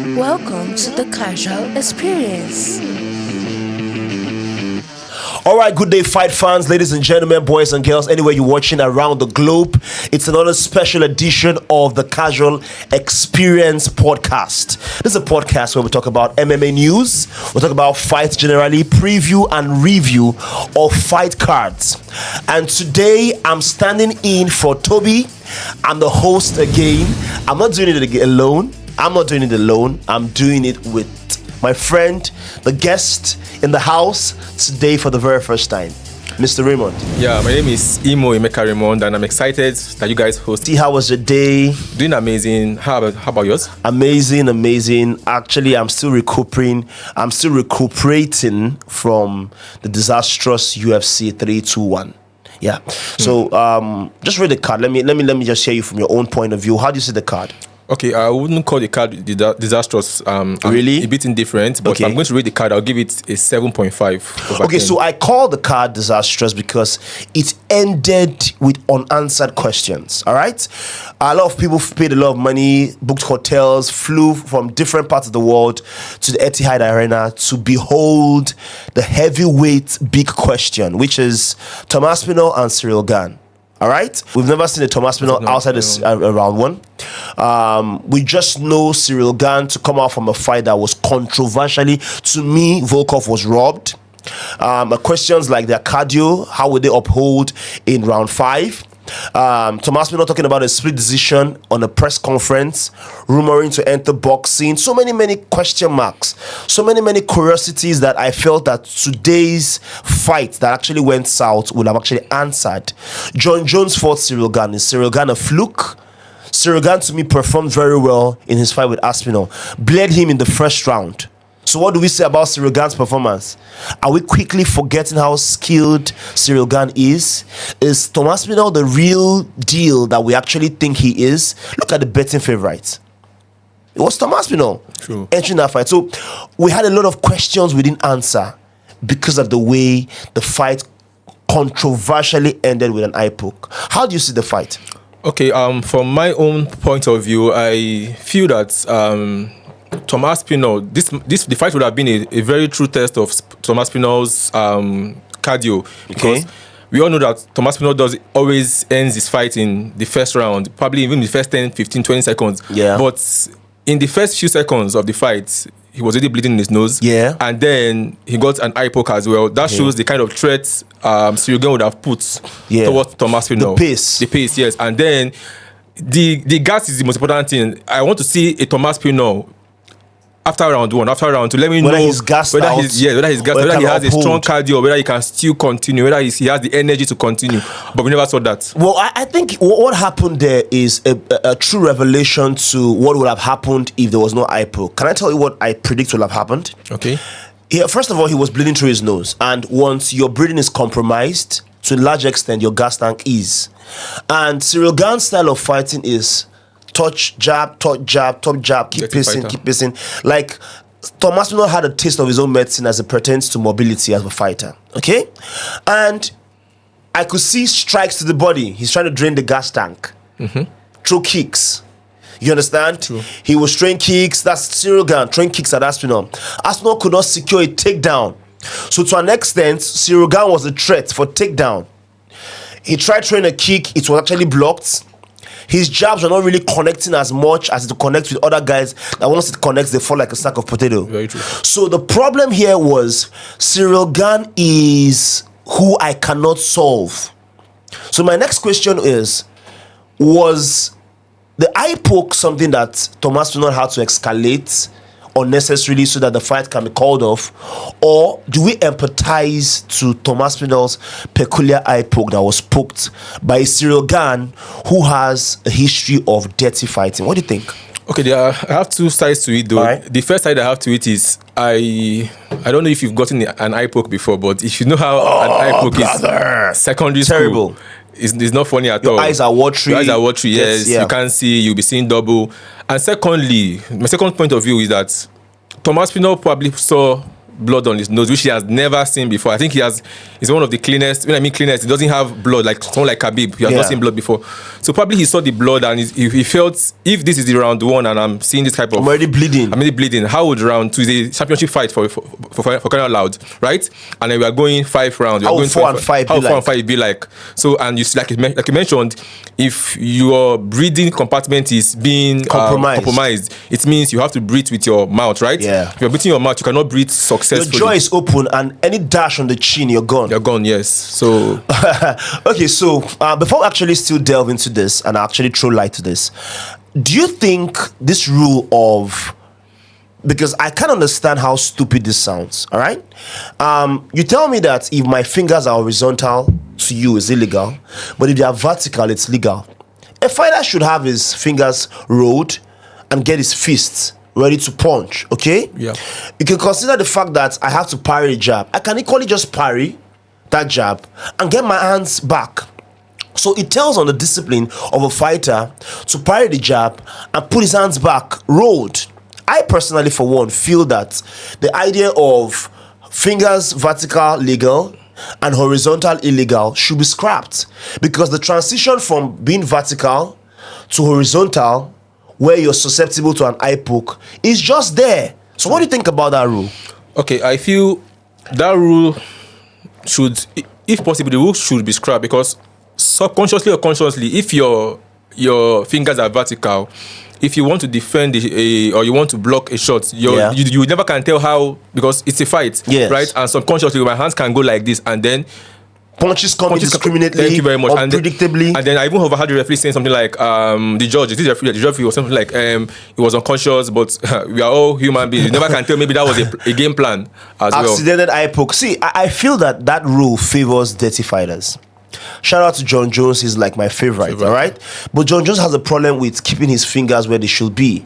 Welcome to the Casual Experience. All right, good day, fight fans, ladies and gentlemen, boys and girls, anywhere you're watching around the globe. It's another special edition of the Casual Experience podcast. This is a podcast where we talk about MMA news, we talk about fights generally, preview and review of fight cards. And today, I'm standing in for Toby. I'm the host again. I'm not doing it alone. I'm doing it with my friend, the guest in the house today for the very first time, Mr. Raymond. Yeah, my name is Ucheya Raymond, and I'm excited that you guys host. See, how was your day? Doing amazing. How about yours? Amazing. Actually, I'm still recuperating from the disastrous UFC 321. Yeah. So, just read the card. Let me just hear you from your own point of view. How do you see the card? Okay, I wouldn't call the card disastrous. Really? I'm a bit indifferent, but Okay. I'm going to read the card. I'll give it a 7.5. Okay, so I call the card disastrous because it ended with unanswered questions. All right, a lot of people paid a lot of money, booked hotels, flew from different parts of the world to the Etihad Arena to behold the heavyweight big question, which is Tom Aspinall and Ciryl Gane. All right, we've never seen a Tom Aspinall outside this round one. We just know Ciryl Gane to come out from a fight that was controversially, to me, Volkov was robbed. Questions like their cardio, how would they uphold in round 5? Tom Aspinall talking about a split decision on a press conference, rumoring to enter boxing. So many question marks, so many curiosities that I felt that today's fight that actually went south would have actually answered. John Jones fought Ciryl Gane. Is Ciryl Gane a fluke? Ciryl Gane to me performed very well in his fight with Aspinall, bled him in the first round. So what do we say about Ciryl Gane's performance? Are we quickly forgetting how skilled Ciryl Gane is? Is Tom Aspinall the real deal that we actually think he is? Look at the betting favorites. It was Tom Aspinall entering that fight. So we had a lot of questions we didn't answer because of the way the fight controversially ended with an eye poke. How do you see the fight? Okay, from my own point of view, I feel that Tom Aspinall, the fight would have been a very true test of Tom Aspinall's cardio, because we all know that Tom Aspinall always ends his fight in the first round, probably even the first 10, 15, 20 seconds. Yeah. But in the first few seconds of the fight, he was already bleeding in his nose. Yeah. And then he got an eye poke as well. That shows the kind of threat Ciryl Gane would have put towards Tom Aspinall. The pace, yes. And then the gas is the most important thing. I want to see a Tom Aspinall after round 1, after round 2, let me whether know he's gassed whether out, whether he has a strong cardio, whether he can still continue, whether he has the energy to continue. But we never saw that. Well, I think what happened there is a true revelation to what would have happened if there was no eye poke. Can I tell you what I predict will have happened? Okay. Yeah, first of all, he was bleeding through his nose, and once your breathing is compromised, to a large extent, your gas tank is. And Ciryl Gane's style of fighting is touch, jab, keep pacing. Like, Tom Aspinall had a taste of his own medicine as it pertains to mobility as a fighter. Okay? And I could see strikes to the body. He's trying to drain the gas tank. Throw kicks. You understand? True. He was throwing kicks. That's Ciryl Gane, throwing kicks at Aspinall. Aspinall could not secure a takedown. So to an extent, Ciryl Gane was a threat for takedown. He tried throwing a kick. It was actually blocked. His jabs are not really connecting as much as it connects with other guys that once it connects, they fall like a sack of potato. Very true. So the problem here was Ciryl Gane is who I cannot solve. So my next question is, was the eye poke something that Tom Aspinall had to escalate unnecessarily so that the fight can be called off, or do we empathize to Tom Aspinall's peculiar eye poke that was poked by Ciryl Gane, who has a history of dirty fighting? What do you think? Okay, I have two sides to it though. Right. The first side I have to it is I don't know if you've gotten an eye poke before, but if you know how an eye poke is secondary Terrible. school, it's not funny at Your all. eyes are watery. Your eyes are watery, yes. Yeah. You can't see, you'll be seeing double. And secondly, my second point of view is that Tom Aspinall probably saw blood on his nose, which he has never seen before. I think he's one of the cleanest. When I mean cleanest, he doesn't have blood like someone like Khabib. He has not seen blood before. So probably he saw the blood and he felt, if this is the round 1 and I'm seeing this type of... I'm already bleeding. How would round 2 is a championship fight for crying out loud, right? And then we are going 5 rounds. How would 4 and 5 be like? 4 and 5 be like? So, and you see, like you mentioned, if your breathing compartment is being compromised, it means you have to breathe with your mouth, right? Yeah. If you're breathing your mouth, you cannot breathe successfully. Your jaw is open, and any dash on the chin, you're gone. You're gone, yes. So okay, so before we actually still delve into this and actually throw light to this, do you think this rule of, because I can't understand how stupid this sounds, all right? You tell me that if my fingers are horizontal to you, it's illegal, but if they are vertical, it's legal. A fighter should have his fingers rolled and get his fists ready to punch, okay? Yeah. You can consider the fact that I have to parry a jab. I can equally just parry that jab and get my hands back. So it tells on the discipline of a fighter to parry the jab and put his hands back, rolled. I personally, for one, feel that the idea of fingers vertical legal and horizontal illegal should be scrapped, because the transition from being vertical to horizontal, where you're susceptible to an eye poke, is just there. So what do you think about that rule? Okay, I feel that rule should, if possible, the rule should be scrapped, because subconsciously or consciously, if your fingers are vertical, if you want to defend or you want to block a shot, you never can tell how, because it's a fight, right? And subconsciously, my hands can go like this, and then punches come indiscriminately, thank you very much, unpredictably. And then I even overheard the referee saying something like, the referee was something like, he was unconscious, but we are all human beings. You never can tell. Maybe that was a game plan as well. Accidental eye poke. See, I feel that rule favors dirty fighters. Shout out to John Jones, he's like my favorite, all right? But John Jones has a problem with keeping his fingers where they should be.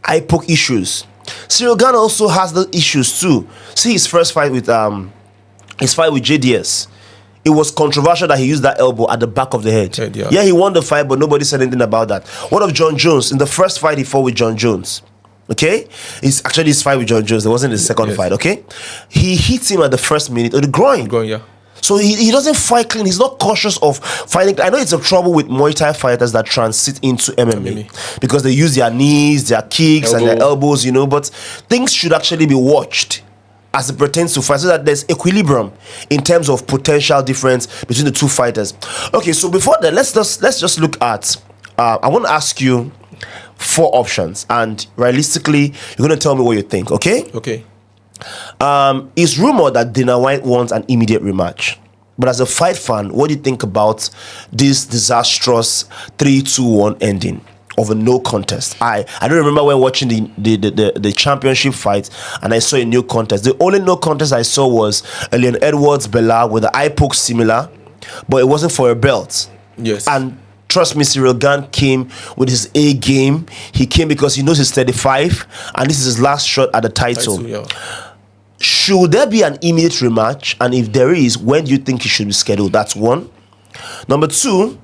Eye poke issues. Ciryl Gane also has the issues too. See his first fight with JDS. It was controversial that he used that elbow at the back of the head. Yeah, he won the fight, but nobody said anything about that. What of John Jones? In the first fight he fought with John Jones, okay? It's actually his fight with John Jones. There wasn't his second fight, okay? He hit him at the first minute of the groin. So he doesn't fight clean. He's not cautious of fighting. I know it's a trouble with Muay Thai fighters that transit into MMA because they use their knees, their kicks, and their elbows, you know, but things should actually be watched as it pertains to fight, so that there's equilibrium in terms of potential difference between the two fighters. Okay, so before that, let's just look at, I want to ask you 4 options, and realistically, you're going to tell me what you think, okay? Okay. It's rumored that Dana White wants an immediate rematch. But as a fight fan, what do you think about this disastrous 3-2-1 ending of a no contest? I don't remember when watching the championship fight and I saw a no contest. The only no contest I saw was a Leon Edwards Bella with the eye poke similar, but it wasn't for a belt. Yes. And trust me, Ciryl Gane came with his A game. He came because he knows he's 35 and this is his last shot at the title. Should there be an immediate rematch? And if there is, when do you think it should be scheduled? That's 1. Number 2,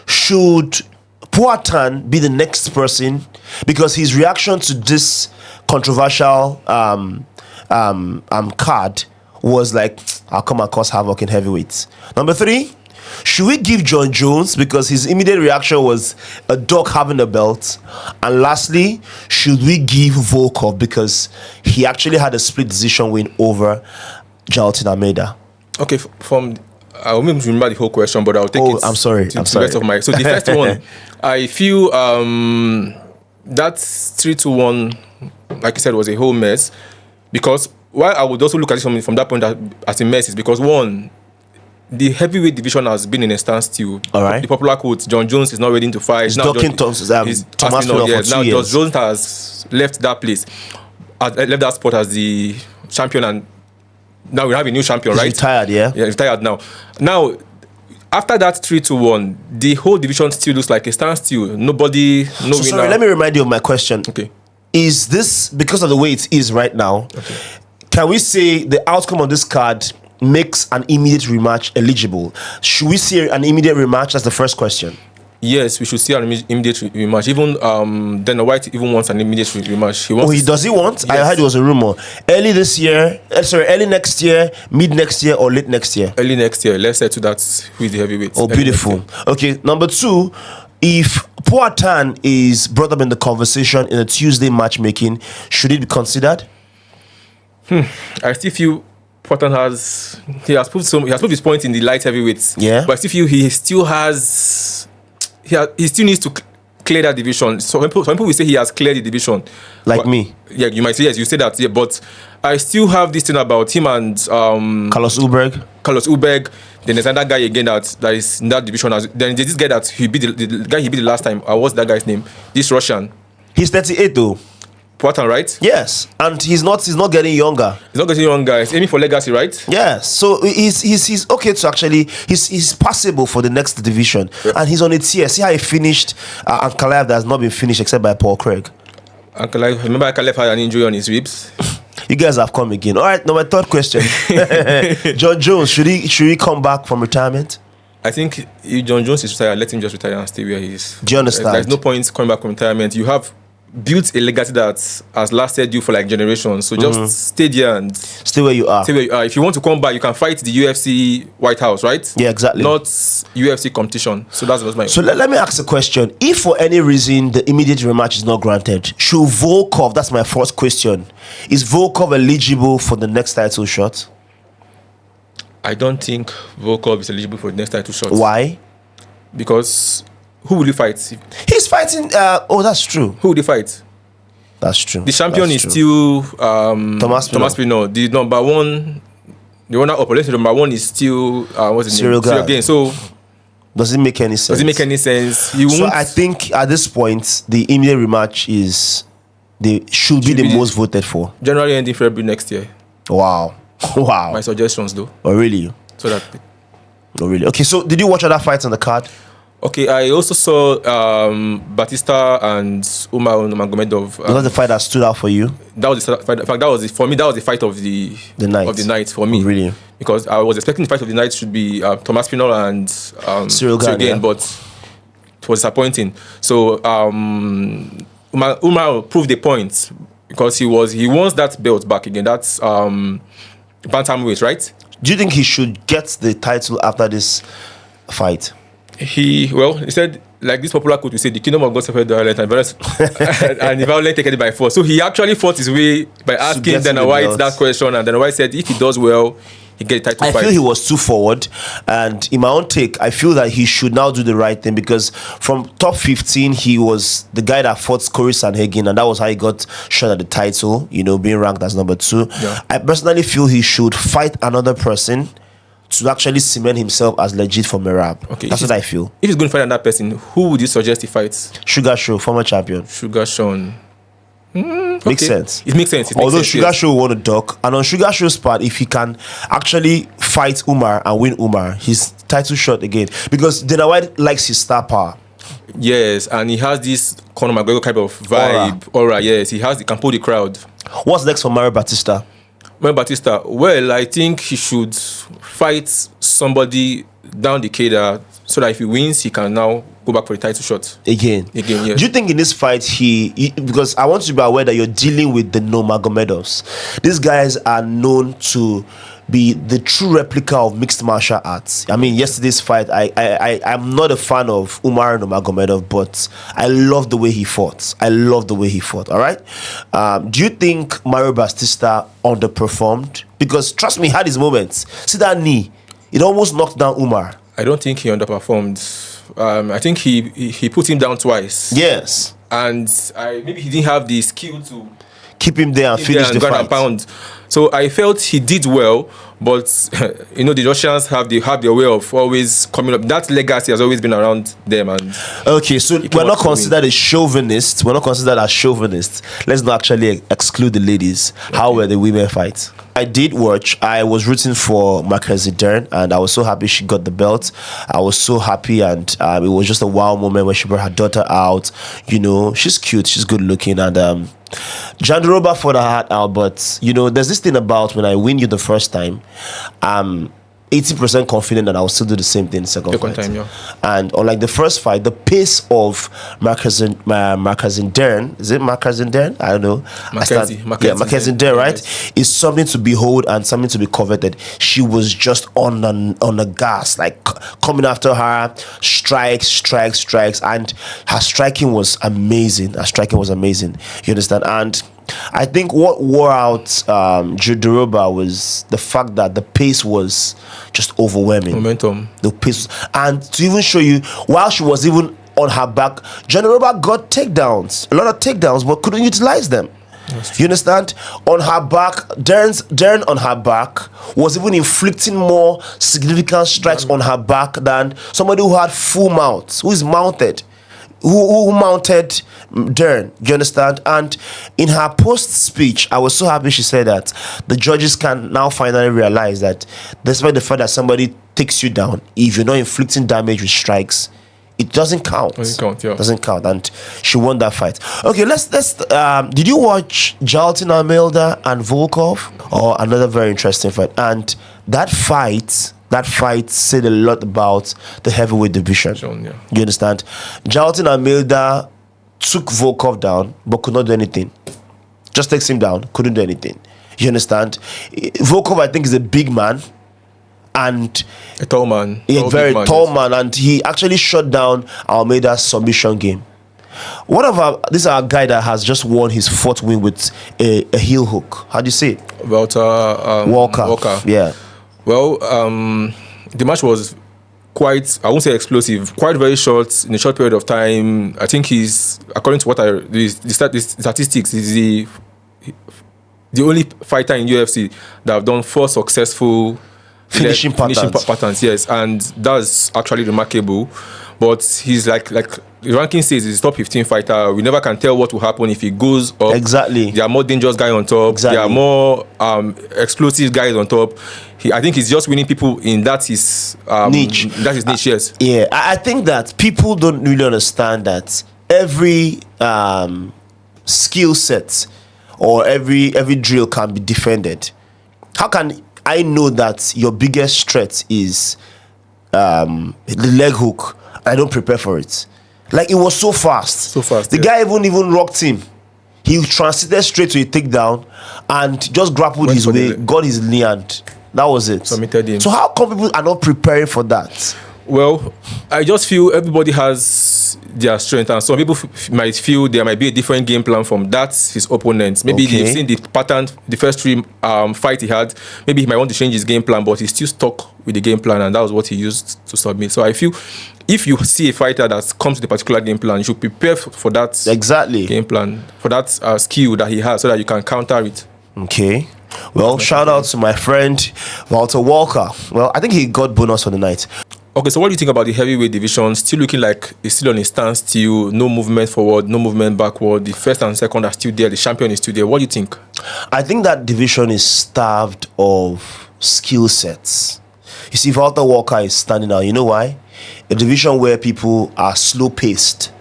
should Poatan be the next person? Because his reaction to this controversial card was like, I'll come and cause havoc in heavyweights. Number 3, should we give John Jones, because his immediate reaction was a dog having a belt? And lastly, should we give Volkov, because he actually had a split decision win over Jailton Almeida? Okay, I won't remember the whole question, but I'll take it. I'm sorry. So the first one, I feel that 3-2-1, like you said, was a whole mess. Because why I would also look at it from that point as a mess is because, one, the heavyweight division has been in a standstill. All right. The popular quote, John Jones is not ready to fight. He's ducking Thomas Aspinall for 2 years. Now John Jones has left that place, left that spot as the champion, and now we have a new champion, right? He's retired, Yeah, retired now. Now, after that 3-2-1, the whole division still looks like a standstill. Nobody, no winner. Sorry, let me remind you of my question. Okay. Is this, because of the way it is right now, can we say the outcome of this card makes an immediate rematch eligible? Should we see an immediate rematch? That's the first question. Yes, we should see an immediate rematch. Even Dana White even wants an immediate rematch. Does he want? Yes. I heard it was a rumor. Early this year, early next year, mid next year, or late next year? Early next year. Let's say to that who is the heavyweight. Oh, beautiful. Okay, number 2, if Poatan is brought up in the conversation in a Tuesday matchmaking, should it be considered? I still feel Poatan has proved his point in the light heavyweights. Yeah. But I still feel he still needs to clear that division. So some people will say he has cleared the division. Like me. Yeah, you might say yes, you say that, yeah, but I still have this thing about him and Carlos Ulberg. Then there's another guy again that is in that division. Then there's this guy that he beat the guy he beat the last time. What's that guy's name? This Russian. He's 38 though. Poatan, right? Yes, and he's not getting younger. He's not getting younger. He's aiming for legacy, right? Yes, so he's okay to actually he's passable for the next division, and he's on a tier. See how he finished, and Ankalaev that has not been finished except by Paul Craig. Remember Ankalaev had an injury on his ribs. You guys have come again. All right, now my third question: John Jones, should he come back from retirement? I think if John Jones is retired, let him just retire and stay where he is. Do you understand? There's no point coming back from retirement. You have built a legacy that has lasted you for like generations. So just stay there and stay where you are. If you want to come back, you can fight the UFC White House, right? Yeah, exactly. Not UFC competition. So that's my. So let me ask a question. If for any reason the immediate rematch is not granted, should Volkov? That's my first question. Is Volkov eligible for the next title shot? I don't think Volkov is eligible for the next title shot. Why? Because who will you fight? He's fighting. That's true. Who will you fight? That's true. The champion is still Thomas Aspinall. The number one, the runner up. Let's say number one is still what's his name? Ciryl Gane. So does it make any sense? Does it make any sense? So I think at this point the immediate rematch should be the most voted for. January ending February next year. Wow. My suggestions though. Oh really? So that. Oh really? Okay. So did you watch other fights on the card? Okay, I also saw Batista and Umar Nurmagomedov. Was that the fight that stood out for you? That was the fight. In fact, that was the fight of the night for me. Oh, really? Because I was expecting the fight of the night should be Thomas Aspinall and Ciryl Gane, yeah. but it was disappointing. So Umar proved the point because he wants that belt back again. That's bantamweight, right? Do you think he should get the title after this fight? He said, like this popular quote we say, the kingdom of God suffered violence and the violent take it by force. So he actually fought his way by asking Dana White that question, and Dana White said if he does well, he get the title fight. I feel he was too forward, and in my own take, I feel that he should now do the right thing, because from top 15, he was the guy that fought Corey Sanhagen, and that was how he got shot at the title, being ranked as number 2. Yeah. I personally feel he should fight another person to actually cement himself as legit for Merab. Okay, that's what I feel. If he's going to fight another person, who would you suggest he fights? Sugar Show, former champion. Sugar Sean. Makes sense. It makes sense. Although Sugar Show will want to duck, and on Sugar Show's part, if he can actually fight Umar and win Umar, his title shot again, because Dana White likes his star power. Yes, and he has this Conor McGregor type of vibe. Aura. Yes, he can pull the crowd. What's next for Mario Batista? Batista, well, I think he should fight somebody down the cater so that if he wins, he can now go back for the title shot. Again, yes. Do you think in this fight because I want you to be aware that you're dealing with the Nurmagomedovs. These guys are known to be the true replica of mixed martial arts. I mean, yesterday's fight, I'm not a fan of Umar Nurmagomedov, but I love the way he fought. All right. Do you think Mario Batista underperformed? Because trust me, he had his moments. See that knee? It almost knocked down Umar. I don't think he underperformed. I think he put him down twice. Yes. And maybe he didn't have the skill to keep him there and finish the fight. Pound. So I felt he did well, but the Russians have their way of always coming up. That legacy has always been around them. And okay, so we're not considered as chauvinists. Let's not actually exclude the ladies. Okay. How were the women fights? I did watch. I was rooting for Mackenzie Dern, and I was so happy she got the belt. I was so happy, and it was just a wow moment when she brought her daughter out. She's cute, she's good looking, and Jandiroba fought her heart out. But there's this thing about when I win you the first time, a 80% confident that I will still do the same thing in the second fight. Time, yeah. And unlike the first fight, the pace of Mackenzie Dern, is it Mackenzie Dern? I don't know. Mackenzie Dern, right? Yes. Is something to behold and something to be coveted. She was just on the gas, like coming after her, strikes, and her striking was amazing. You understand? And I think what wore out Judoruba was the fact that the pace was just overwhelming. Momentum. The pace, and to even show you, while she was even on her back, Judoruba got takedowns, a lot of takedowns, but couldn't utilize them. You understand? On her back, Dern on her back was even inflicting more significant strikes on her back than somebody who had full mount, who is mounted. Who mounted Dern, you understand? And in her post speech, I was so happy she said that the judges can now finally realize that despite the fact that somebody takes you down, if you're not inflicting damage with strikes, it doesn't count. Doesn't count, and she won that fight. Okay, let's. Did you watch Jaltin Almeida and Volkov? Or another very interesting fight? And that fight said a lot about the heavyweight division. You understand? Jaltin Almeida took Volkov down, but could not do anything. Just takes him down, couldn't do anything. You understand? Volkov, I think, is a big man. And a tall man. A very tall man. And he actually shut down Almeida's submission game. This is our guy that has just won his 4th win with a heel hook. How do you say it? About Walker. Yeah. Well, the match was quite, I won't say explosive, quite very short, in a short period of time. I think he's, according to what the statistics, he's the only fighter in UFC that have done 4 successful finishing patterns. Yes, and that's actually remarkable. But he's like the ranking says, he's a top 15 fighter. We never can tell what will happen if he goes up. Exactly. There are more dangerous guys on top. Exactly. There are more explosive guys on top. I think he's just winning people in his niche. That is niche, yes. Yeah, I think that people don't really understand that every skill set or every drill can be defended. How can I know that your biggest threat is the leg hook? I don't prepare for it. Like, it was so fast. The guy even rocked him. He transited straight to a takedown and just grappled his way, got his knee, and that was it. Submitted him. So how come people are not preparing for that? Well, I just feel everybody has their strength, and some people might feel there might be a different game plan from his opponent. Maybe they've seen the pattern, the first 3 fight he had. Maybe he might want to change his game plan, but he's still stuck with the game plan, and that was what he used to submit. So I feel if you see a fighter that comes with a particular game plan, you should prepare for that game plan, for that skill that he has, so that you can counter it. Okay. Well, shout out to my friend Walter Walker. Well, I think he got bonus for the night. Okay, so what do you think about the heavyweight division? Still looking like it's still on a standstill, no movement forward, no movement backward. The first and second are still there. The champion is still there. What do you think? I think that division is starved of skill sets. You see, Walter Walker is standing out. You know why? A division where people are slow paced.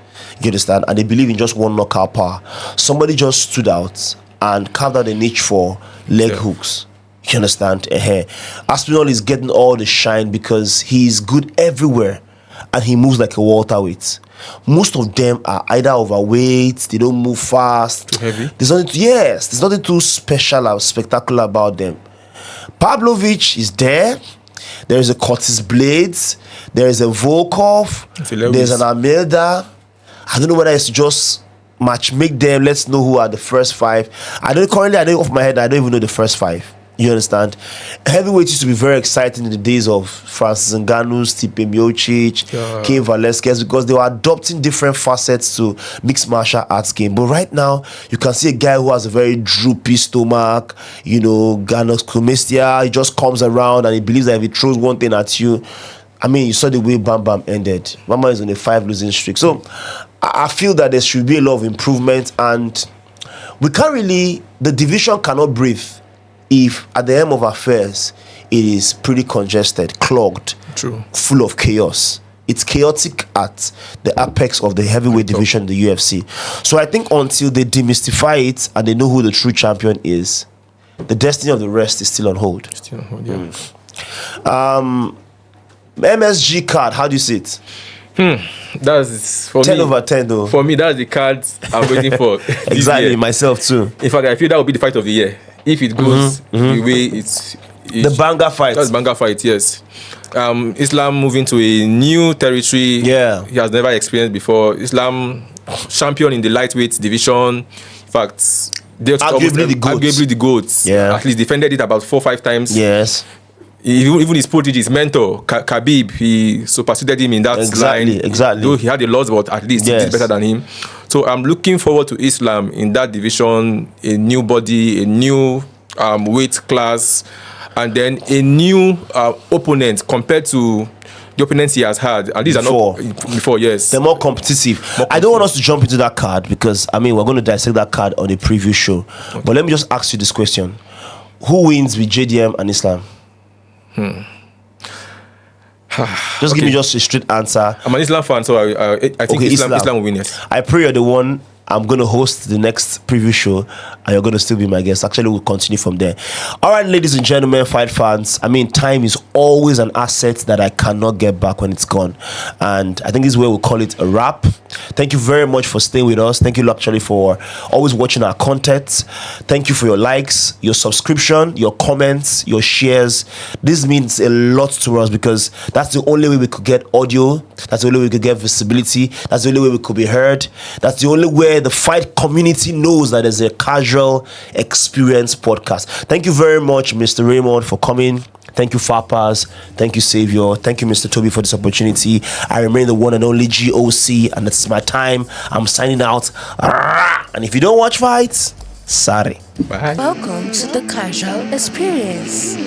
You understand? And they believe in just one knockout power. Somebody just stood out and carved out a niche for leg hooks. You understand? Aspinall is getting all the shine because he's good everywhere and he moves like a welterweight. Most of them are either overweight, they don't move fast. Too heavy? There's nothing too special or spectacular about them. Pavlovich is there. There is a Curtis Blades. There is a Volkov. There's an Almeida. I don't know whether it's just make them. Let's know who are the first 5. I don't off my head. I don't even know the first 5. You understand? Heavyweight used to be very exciting in the days of Francis Ngannou, Stipe Miocic, Cain Velasquez, because they were adopting different facets to mixed martial arts game. But right now, you can see a guy who has a very droopy stomach, Ganos Kumestia. He just comes around and he believes that if he throws one thing at you, I mean, you saw the way Bam Bam ended. Mama is on a 5 losing streak. So I feel that there should be a lot of improvement, and we can't really, the division cannot breathe if at the end of affairs it is pretty congested, clogged, full of chaos. It's chaotic at the apex of the heavyweight division in the UFC. So I think until they demystify it and they know who the true champion is, the destiny of the rest is still on hold. MSG card, how do you see it? That's for 10 me. over 10 though. For me, that's the cards I'm waiting for. this Exactly, year. myself too. In fact, I feel that will be the fight of the year if it goes the way it's The banger fight. That's banger fight, yes. Islam moving to a new territory. Yeah. He has never experienced before. Islam champion in the lightweight division. In fact, they're Arguably the GOAT. Arguably the GOAT. Yeah. At least defended it about 4 or 5 times. Yes. Even his protege, his mentor, Khabib, he superseded him in that line. Exactly. Though he had a loss, but at least he did better than him. So I'm looking forward to Islam in that division, a new body, a new weight class, and then a new opponent compared to the opponents he has had. And these are not before, yes. They're more competitive. I don't want us to jump into that card because, I mean, we're going to dissect that card on a preview show. Okay. But let me just ask you this question. Who wins with JDM and Islam? Just give me just a straight answer. I'm an Islam fan, so I think Islam will win it. I pray you're the one. I'm going to host the next preview show and you're going to still be my guest. Actually, we'll continue from there. All right, ladies and gentlemen, fight fans. I mean, time is always an asset that I cannot get back when it's gone. And I think this is where we'll call it a wrap. Thank you very much for staying with us. Thank you actually for always watching our content. Thank you for your likes, your subscription, your comments, your shares. This means a lot to us because that's the only way we could get audio. That's the only way we could get visibility. That's the only way we could be heard. That's the only way the fight community knows that there's a casual experience podcast. Thank you very much, Mr. Raymond, for coming. Thank you, Fapas. Thank you, Savior. Thank you, Mr. Toby, for this opportunity. I remain the one and only GOC, and it's my time. I'm signing out. And if you don't watch fights, sorry. Bye. Welcome to the Casual Experience.